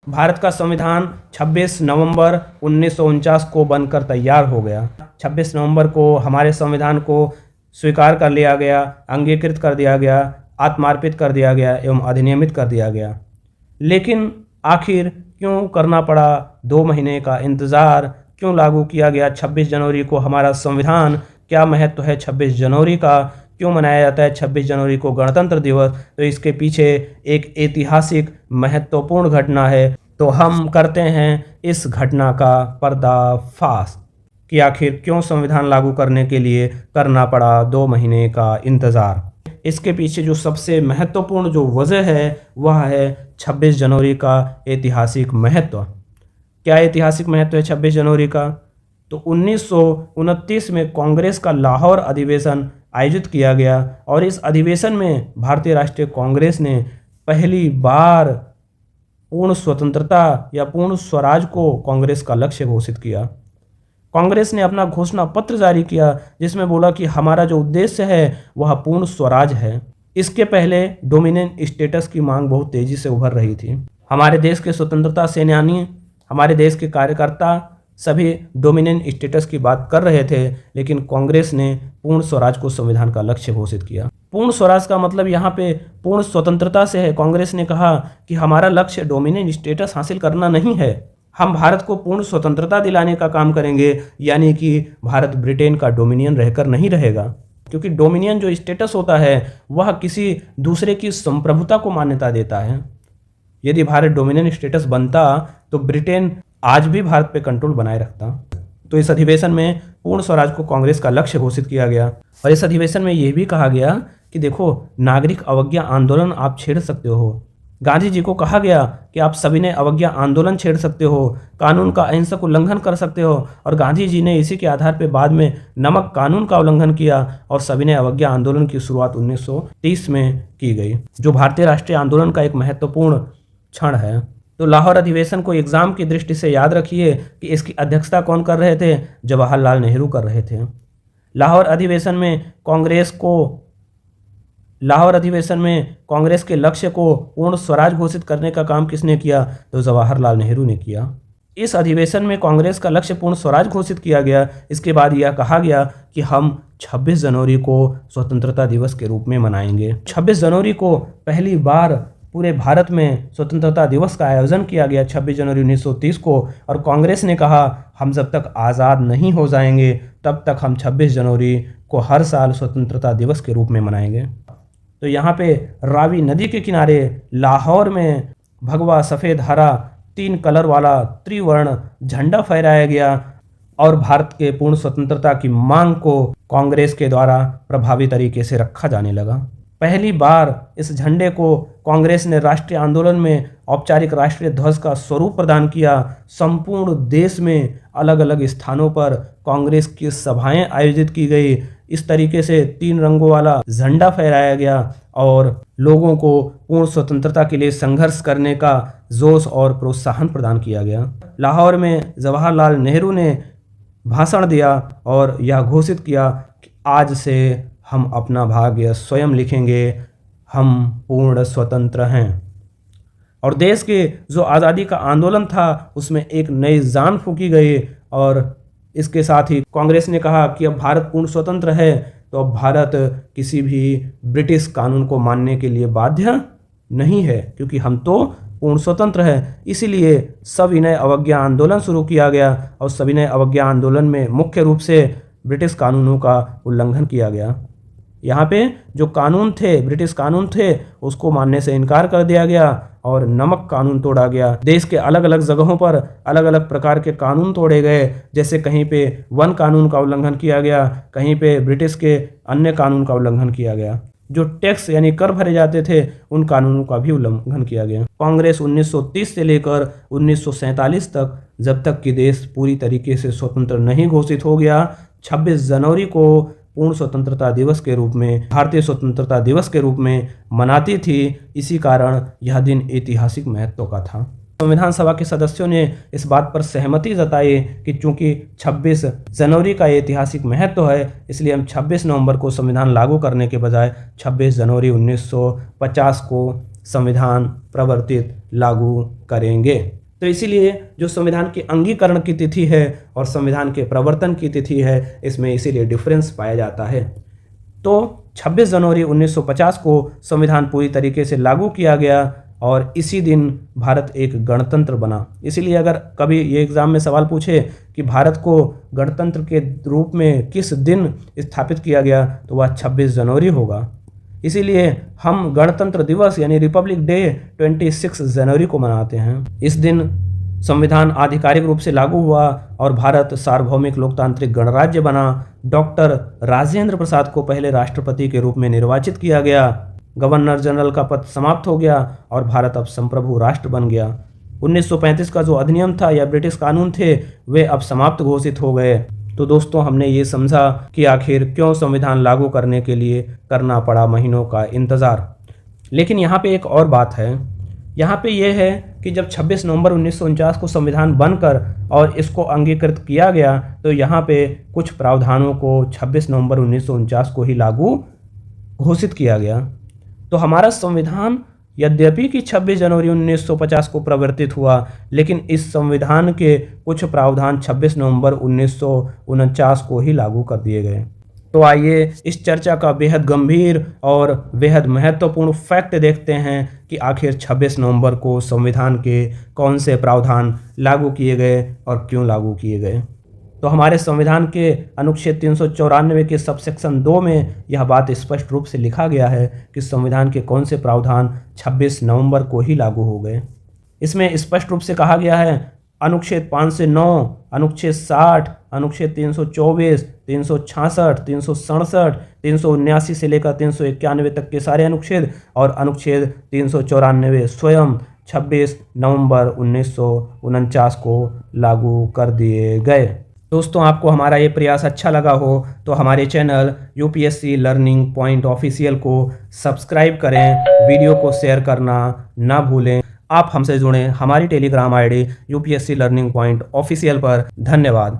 भारत का संविधान 26 नवंबर 1949 को बनकर तैयार हो गया। 26 नवंबर को हमारे संविधान को स्वीकार कर लिया गया, अंगीकृत कर दिया गया, आत्मार्पित कर दिया गया एवं अधिनियमित कर दिया गया। लेकिन आखिर क्यों करना पड़ा 2 महीने का इंतज़ार, क्यों लागू किया गया 26 जनवरी को हमारा संविधान? क्या महत्व है 26 जनवरी का? क्यों मनाया जाता है 26 जनवरी को गणतंत्र दिवस? तो इसके पीछे एक ऐतिहासिक महत्वपूर्ण घटना है। तो हम करते हैं इस घटना का पर्दाफाश कि आखिर क्यों संविधान लागू करने के लिए करना पड़ा 2 महीने का इंतज़ार। इसके पीछे जो सबसे महत्वपूर्ण जो वजह है वह है 26 जनवरी का ऐतिहासिक महत्व। क्या ऐतिहासिक महत्व है 26 जनवरी का? तो 1929 में कांग्रेस का लाहौर अधिवेशन आयोजित किया गया और इस अधिवेशन में भारतीय राष्ट्रीय कांग्रेस ने पहली बार पूर्ण स्वतंत्रता या पूर्ण स्वराज को कांग्रेस का लक्ष्य घोषित किया। कांग्रेस ने अपना घोषणा पत्र जारी किया जिसमें बोला कि हमारा जो उद्देश्य है वह पूर्ण स्वराज है। इसके पहले डोमिनेंट स्टेटस की मांग बहुत तेजी से उभर रही थी। हमारे देश के स्वतंत्रता सेनानी, हमारे देश के कार्यकर्ता सभी डोमिनेंट स्टेटस की बात कर रहे थे, लेकिन कांग्रेस ने पूर्ण स्वराज को संविधान का लक्ष्य घोषित किया। पूर्ण स्वराज का मतलब यहाँ पे पूर्ण स्वतंत्रता से है। कांग्रेस ने कहा कि हमारा लक्ष्य डोमिनेंट स्टेटस हासिल करना नहीं है, हम भारत को पूर्ण स्वतंत्रता दिलाने का काम करेंगे, यानी कि भारत ब्रिटेन का डोमिनियन रहकर नहीं रहेगा। क्योंकि डोमिनियन जो स्टेटस होता है वह किसी दूसरे की संप्रभुता को मान्यता देता है। यदि भारत डोमिनियन स्टेटस बनता तो ब्रिटेन आज भी भारत पे कंट्रोल बनाए रखता। तो इस अधिवेशन में पूर्ण स्वराज को कांग्रेस का लक्ष्य घोषित किया गया और इस अधिवेशन में यह भी कहा गया कि देखो, नागरिक अवज्ञा आंदोलन आप छेड़ सकते हो। गांधी जी को कहा गया कि आप सभी ने अवज्ञा आंदोलन छेड़ सकते हो, कानून का अहिंसक उल्लंघन कर सकते हो, और गांधी जी ने इसी के आधार पर बाद में नमक कानून का उल्लंघन किया और सविनय अवज्ञा आंदोलन की शुरुआत 1930 में की गई, जो भारतीय राष्ट्रीय आंदोलन का एक महत्वपूर्ण क्षण है। तो लाहौर अधिवेशन को एग्जाम की दृष्टि से याद रखिए कि इसकी अध्यक्षता कौन कर रहे थे? जवाहरलाल नेहरू कर रहे थे। लाहौर अधिवेशन में कांग्रेस के लक्ष्य को पूर्ण स्वराज घोषित करने का काम किसने किया? तो जवाहरलाल नेहरू ने किया। इस अधिवेशन में कांग्रेस का लक्ष्य पूर्ण स्वराज घोषित किया गया। इसके बाद यह कहा गया कि हम 26 जनवरी को स्वतंत्रता दिवस के रूप में मनाएंगे। 26 जनवरी को पहली बार पूरे भारत में स्वतंत्रता दिवस का आयोजन किया गया 26 जनवरी 1930 को, और कांग्रेस ने कहा हम जब तक आज़ाद नहीं हो जाएंगे तब तक हम 26 जनवरी को हर साल स्वतंत्रता दिवस के रूप में मनाएंगे। तो यहाँ पे रावी नदी के किनारे लाहौर में भगवा सफ़ेद हरा 3 कलर वाला त्रिवर्ण झंडा फहराया गया और भारत के पूर्ण स्वतंत्रता की मांग को कांग्रेस के द्वारा प्रभावी तरीके से रखा जाने लगा। पहली बार इस झंडे को कांग्रेस ने राष्ट्रीय आंदोलन में औपचारिक राष्ट्रीय ध्वज का स्वरूप प्रदान किया। संपूर्ण देश में अलग अलग स्थानों पर कांग्रेस की सभाएं आयोजित की गई। इस तरीके से 3 रंगों वाला झंडा फहराया गया और लोगों को पूर्ण स्वतंत्रता के लिए संघर्ष करने का जोश और प्रोत्साहन प्रदान किया गया। लाहौर में जवाहरलाल नेहरू ने भाषण दिया और यह घोषित किया कि आज से हम अपना भाग्य स्वयं लिखेंगे, हम पूर्ण स्वतंत्र हैं। और देश के जो आज़ादी का आंदोलन था उसमें एक नई जान फूंकी गई और इसके साथ ही कांग्रेस ने कहा कि अब भारत पूर्ण स्वतंत्र है तो अब भारत किसी भी ब्रिटिश कानून को मानने के लिए बाध्य नहीं है, क्योंकि हम तो पूर्ण स्वतंत्र है। इसीलिए सविनय अवज्ञा आंदोलन शुरू किया गया और सविनय अवज्ञा आंदोलन में मुख्य रूप से ब्रिटिश कानूनों का उल्लंघन किया गया। यहाँ पे जो कानून थे, ब्रिटिश कानून थे, उसको मानने से इनकार कर दिया गया और नमक कानून तोड़ा गया। देश के अलग अलग जगहों पर अलग अलग प्रकार के कानून तोड़े गए, जैसे कहीं पे वन कानून का उल्लंघन किया गया, कहीं पे ब्रिटिश के अन्य कानून का उल्लंघन किया गया। जो टैक्स यानी कर भरे जाते थे उन कानूनों का भी उल्लंघन किया गया। कांग्रेस 1930 से लेकर 1947 तक, जब तक कि देश पूरी तरीके से स्वतंत्र नहीं घोषित हो गया, 26 जनवरी को पूर्ण स्वतंत्रता दिवस के रूप में, भारतीय स्वतंत्रता दिवस के रूप में मनाती थी। इसी कारण यह दिन ऐतिहासिक महत्व का था। संविधान सभा के सदस्यों ने इस बात पर सहमति जताई कि चूंकि 26 जनवरी का ऐतिहासिक महत्व है, इसलिए हम 26 नवंबर को संविधान लागू करने के बजाय 26 जनवरी 1950 को संविधान प्रवर्तित लागू करेंगे। तो इसीलिए जो संविधान के अंगीकरण की तिथि है और संविधान के प्रवर्तन की तिथि है, इसमें इसीलिए डिफरेंस पाया जाता है। तो 26 जनवरी 1950 को संविधान पूरी तरीके से लागू किया गया और इसी दिन भारत एक गणतंत्र बना। इसीलिए अगर कभी ये एग्ज़ाम में सवाल पूछे कि भारत को गणतंत्र के रूप में किस दिन स्थापित किया गया, तो वह 26 जनवरी होगा। इसीलिए हम गणतंत्र दिवस यानी रिपब्लिक डे 26 जनवरी को मनाते हैं। इस दिन संविधान आधिकारिक रूप से लागू हुआ और भारत सार्वभौमिक लोकतांत्रिक गणराज्य बना। डॉक्टर राजेंद्र प्रसाद को पहले राष्ट्रपति के रूप में निर्वाचित किया गया। गवर्नर जनरल का पद समाप्त हो गया और भारत अब संप्रभु राष्ट्र बन गया। 1935 का जो अधिनियम था या ब्रिटिश कानून थे, वे अब समाप्त घोषित हो गए। तो दोस्तों, हमने ये समझा कि आखिर क्यों संविधान लागू करने के लिए करना पड़ा महीनों का इंतज़ार। लेकिन यहाँ पे एक और बात है। यहाँ पे ये है कि जब 26 नवंबर 1949 को संविधान बनकर और इसको अंगीकृत किया गया, तो यहाँ पे कुछ प्रावधानों को 26 नवंबर 1949 को ही लागू घोषित किया गया। तो हमारा संविधान यद्यपि कि 26 जनवरी 1950 को प्रवर्तित हुआ, लेकिन इस संविधान के कुछ प्रावधान 26 नवंबर 1949 को ही लागू कर दिए गए। तो आइए इस चर्चा का बेहद गंभीर और बेहद महत्वपूर्ण फैक्ट देखते हैं कि आखिर 26 नवंबर को संविधान के कौन से प्रावधान लागू किए गए और क्यों लागू किए गए। तो हमारे संविधान के अनुच्छेद 394 के सबसेक्शन 2 में यह बात स्पष्ट रूप से लिखा गया है कि संविधान के कौन से प्रावधान 26 नवंबर को ही लागू हो गए। इसमें स्पष्ट रूप से कहा गया है अनुच्छेद 5 से 9, अनुच्छेद 60, अनुच्छेद 324, 366, 367, 379 से लेकर 391 तक के सारे अनुच्छेद और अनुच्छेद 394 स्वयं 26 नवंबर 1949 को लागू कर दिए गए। दोस्तों, आपको हमारा ये प्रयास अच्छा लगा हो तो हमारे channel UPSC learning point official को सब्सक्राइब करें, वीडियो को शेयर करना ना भूलें। आप हमसे जुड़ें हमारी Telegram ID UPSC learning point official पर। धन्यवाद।